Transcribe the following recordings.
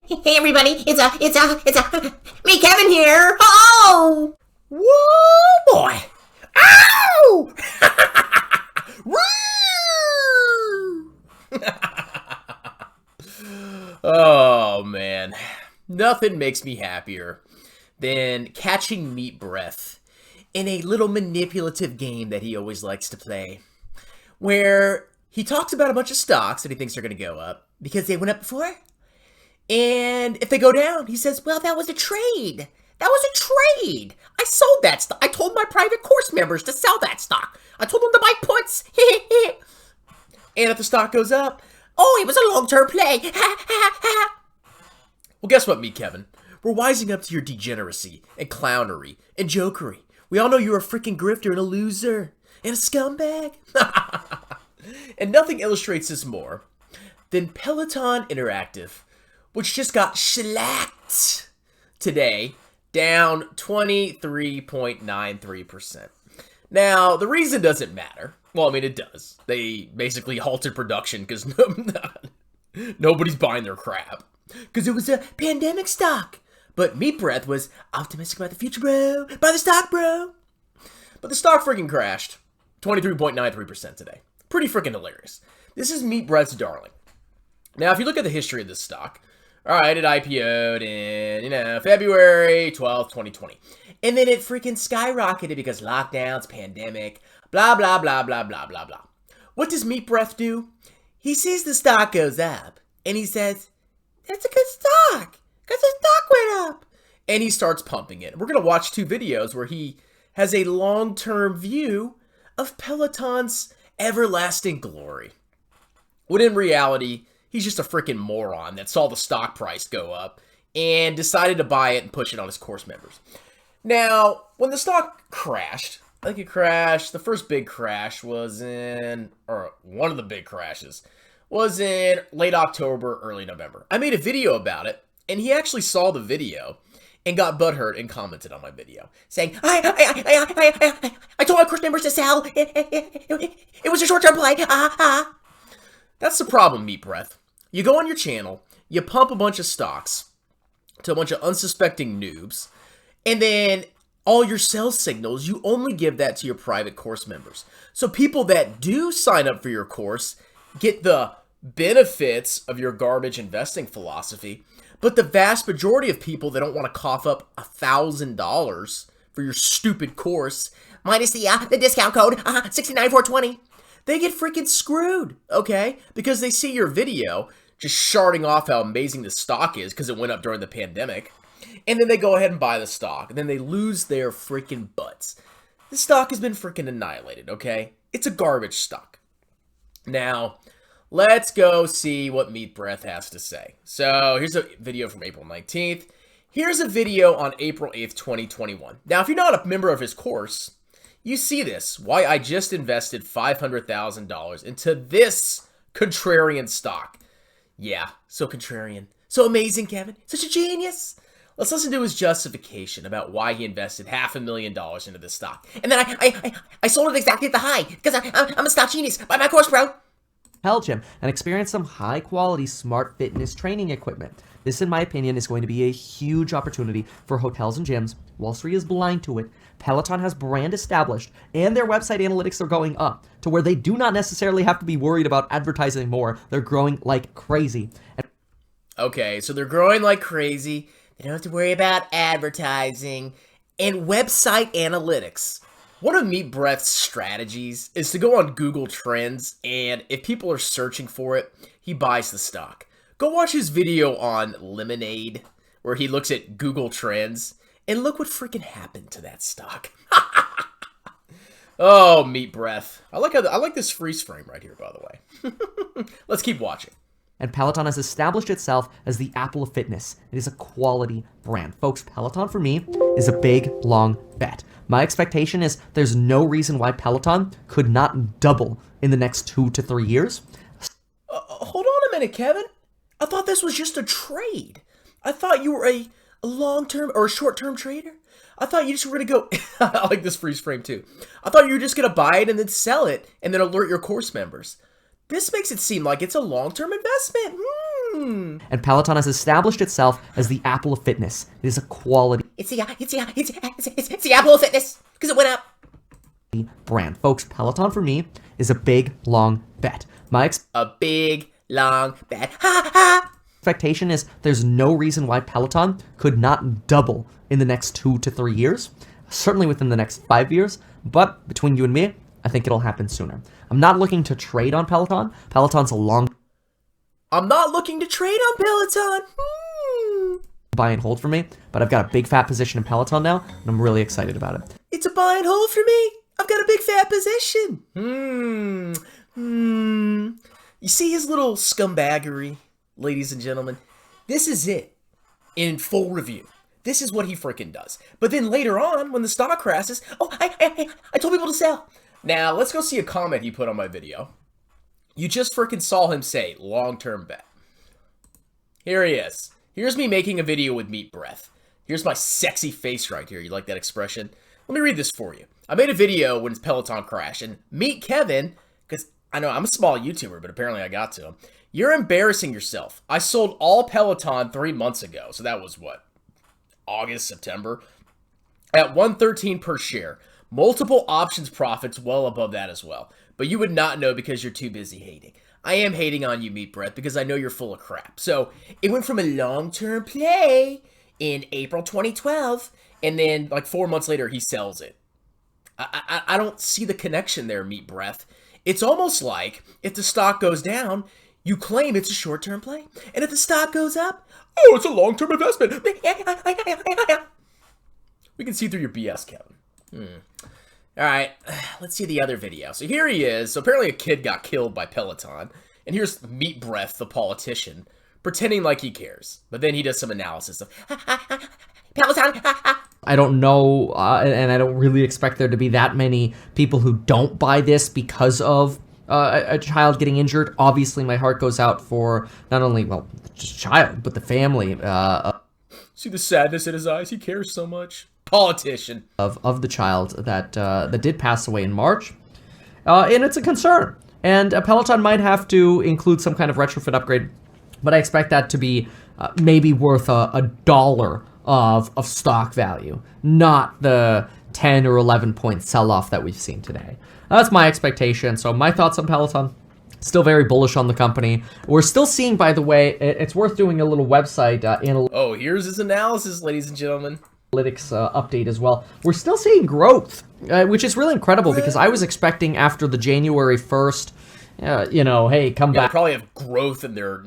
Hey everybody, it's me, Kevin here. Oh! Whoa, boy! Ow! Woo! Oh, man. Nothing makes me happier than catching Meat Breath in a little manipulative game that he always likes to play, where he talks about a bunch of stocks that he thinks are going to go up because they went up before. And if they go down, he says, well, that was a trade. That was a trade. I sold that stock. I told my private course members to sell that stock. I told them to buy puts. And if the stock goes up, oh, it was a long-term play. Well, guess what, me, Kevin? We're wising up to your degeneracy and clownery and jokery. We all know you're a freaking grifter and a loser and a scumbag. And nothing illustrates this more than Peloton Interactive, which just got shellacked today, down 23.93%. Now, the reason doesn't matter. Well, I mean, it does. They basically halted production because nobody's buying their crap. Because it was a pandemic stock. But Meat Breath was optimistic about the future, bro. Buy the stock, bro. But the stock freaking crashed 23.93% today. Pretty freaking hilarious. This is Meat Breath's darling. Now, if you look at the history of this stock, all right, it IPO'd in, February 12th, 2020. And then it freaking skyrocketed because lockdowns, pandemic, blah, blah, blah, blah, blah, blah, blah. What does Meat Breath do? He sees the stock goes up, and he says, that's a good stock, because the stock went up. And he starts pumping it. We're going to watch two videos where he has a long-term view of Peloton's everlasting glory. When in reality, he's just a freaking moron that saw the stock price go up and decided to buy it and push it on his course members. Now, when the stock crashed, I think it crashed, the first big crash was in, or one of the big crashes, was in late October, early November. I made a video about it, and he actually saw the video and got butthurt and commented on my video, saying, I told my course members to sell. It was a short-term play. That's the problem, Meat Breath. You go on your channel, you pump a bunch of stocks to a bunch of unsuspecting noobs, and then all your sales signals, you only give that to your private course members. So people that do sign up for your course get the benefits of your garbage investing philosophy, but the vast majority of people that don't want to cough up $1,000 for your stupid course, minus the discount code, 69420, they get freaking screwed, okay? Because they see your video just sharding off how amazing the stock is because it went up during the pandemic. And then they go ahead and buy the stock. And then they lose their freaking butts. The stock has been freaking annihilated, okay? It's a garbage stock. Now, let's go see what Meat Breath has to say. So, here's a video from April 19th. Here's a video on April 8th, 2021. Now, if you're not a member of his course, you see this, why I just invested $500,000 into this contrarian stock. Yeah, so contrarian. So amazing, Kevin. Such a genius. Let's listen to his justification about why he invested $500,000 into this stock. And then I sold it exactly at the high, because I'm a stock genius. Buy my course, bro. Gym and experience some high-quality smart fitness training equipment. This, in my opinion, is going to be a huge opportunity for hotels and gyms. Wall Street is blind to it. Peloton has brand established, and their website analytics are going up to where they do not necessarily have to be worried about advertising more. They're growing like crazy. Okay, so they're growing like crazy. They don't have to worry about advertising and website analytics. One of Meat Breath's strategies is to go on Google Trends, and if people are searching for it, he buys the stock. Go watch his video on Lemonade, where he looks at Google Trends, and look what freaking happened to that stock. Oh, Meat Breath. I like this freeze frame right here, by the way. Let's keep watching. And Peloton has established itself as the Apple of fitness. It is a quality brand. Folks, Peloton for me is a big, long bet. My expectation is there's no reason why Peloton could not double in the next 2 to 3 years. Hold on a minute, Kevin. I thought this was just a trade. I thought you were a long-term or a short-term trader. I thought you just were going to go... I like this freeze frame too. I thought you were just going to buy it and then sell it and then alert your course members. This makes it seem like it's a long-term investment. And Peloton has established itself as the Apple of fitness. It is a quality It's the Apple of fitness because it went up. brand. Folks, Peloton for me is a big, long bet. My A big, long bet. Ha ha! expectation is there's no reason why Peloton could not double in the next 2 to 3 years, certainly within the next 5 years, but between you and me, I think it'll happen sooner. I'm not looking to trade on Peloton. Peloton's a long I'm not looking to trade on Peloton. buy and hold for me, but I've got a big fat position in Peloton now, and I'm really excited about it. It's a buy and hold for me. I've got a big fat position. You see his little scumbaggery, ladies and gentlemen? This is it in full review. This is what he freaking does. But then later on, when the stock crashes, oh, I told people to sell. Now, let's go see a comment he put on my video. You just freaking saw him say, long-term bet. Here he is. Here's me making a video with meat breath. Here's my sexy face right here. You like that expression? Let me read this for you. I made a video when Peloton crashed, and meet Kevin, because I know I'm a small YouTuber, but apparently I got to him. You're embarrassing yourself. I sold all Peloton 3 months ago, so that was what? August, September? At $113 per share. Multiple options profits well above that as well. But you would not know because you're too busy hating. I am hating on you, Meat Breath, because I know you're full of crap. So, it went from a long-term play in April 2012, and then, like, 4 months later, he sells it. I don't see the connection there, Meat Breath. It's almost like, if the stock goes down, you claim it's a short-term play. And if the stock goes up, oh, it's a long-term investment. We can see through your BS, Kevin. All right, let's see the other video. So here he is. So apparently a kid got killed by Peloton. And here's Meat Breath, the politician, pretending like he cares. But then he does some analysis of, Peloton. I don't know, and I don't really expect there to be that many people who don't buy this because of a child getting injured. Obviously, my heart goes out for not only, well, the child, but the family. See the sadness in his eyes? He cares so much. Politician. Of the child that did pass away in March. And it's a concern. And Peloton might have to include some kind of retrofit upgrade, but I expect that to be maybe worth a dollar of stock value, not the 10 or 11 point sell-off that we've seen today. That's my expectation. So my thoughts on Peloton, still very bullish on the company. We're still seeing, by the way, it's worth doing a little website Oh, here's his analysis, ladies and gentlemen. Analytics update as well. We're still seeing growth, which is really incredible because I was expecting after the January 1st, hey, come back. They probably have growth in their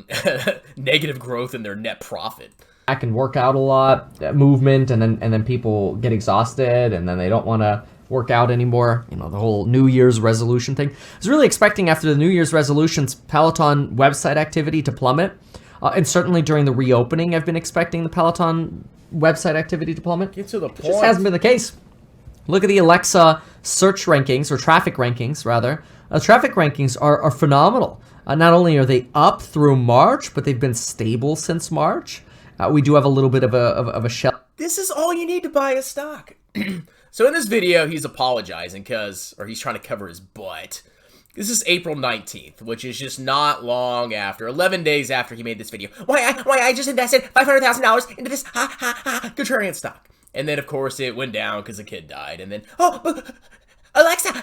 negative growth in their net profit. I can work out a lot, movement, and then people get exhausted, and then they don't want to work out anymore. The whole New Year's resolution thing. I was really expecting after the New Year's resolutions, Peloton website activity to plummet, and certainly during the reopening, I've been expecting the Peloton website activity to plummet. Get to the point. It just hasn't been the case. Look at the Alexa search rankings, or traffic rankings, rather. Traffic rankings are phenomenal. Not only are they up through March, but they've been stable since March. We do have a little bit of a shell. This is all you need to buy a stock. So in this video, he's apologizing or he's trying to cover his butt. This is April 19th, which is just not long after, 11 days after he made this video. Why I just invested $500,000 into this contrarian stock. And then, of course, it went down because the kid died. And then, Alexa.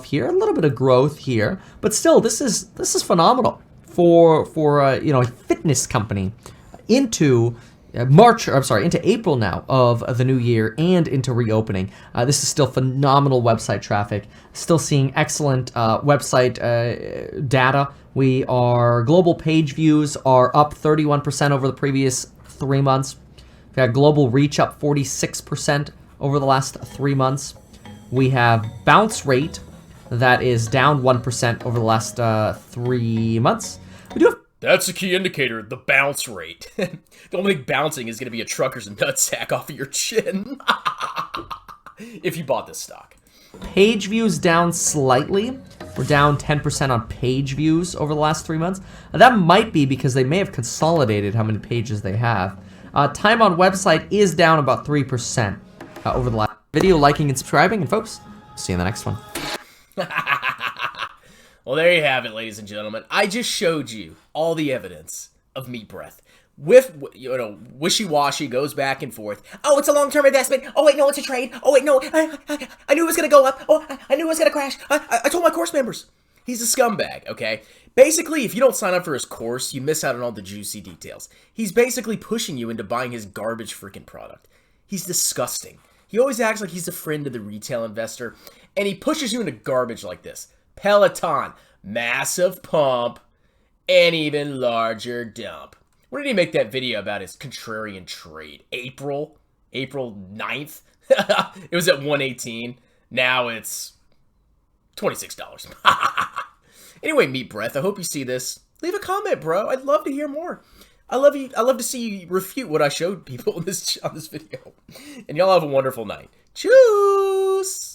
Here, a little bit of growth here, but still, this is phenomenal for a fitness company into into April now of the new year and into reopening. This is still phenomenal website traffic. Still seeing excellent website data. Global page views are up 31% over the previous 3 months. We've got global reach up 46% over the last 3 months. We have bounce rate that is down 1% over the last 3 months. We do have That's a key indicator, the bounce rate. The only thing bouncing is going to be a trucker's nutsack off of your chin. If you bought this stock. page views down slightly. We're down 10% on page views over the last 3 months. That might be because they may have consolidated how many pages they have. Time on website is down about 3% over the last video. Liking and subscribing, and folks, see you in the next one. Well, there you have it, ladies and gentlemen. I just showed you all the evidence of meat breath. With, wishy-washy, goes back and forth. Oh, it's a long-term investment. Oh, wait, no, it's a trade. Oh, wait, no, I knew it was going to go up. Oh, I knew it was going to crash. I told my course members. He's a scumbag, okay? Basically, if you don't sign up for his course, you miss out on all the juicy details. He's basically pushing you into buying his garbage freaking product. He's disgusting. He always acts like he's a friend of the retail investor, and he pushes you into garbage like this. Peloton, massive pump, and even larger dump. When did he make that video about his contrarian trade? April 9th? It was at 118. Now it's $26. Anyway, Meat Breath, I hope you see this. Leave a comment, bro. I'd love to hear more. I love to see you refute what I showed people on this video. And y'all have a wonderful night. Cheers!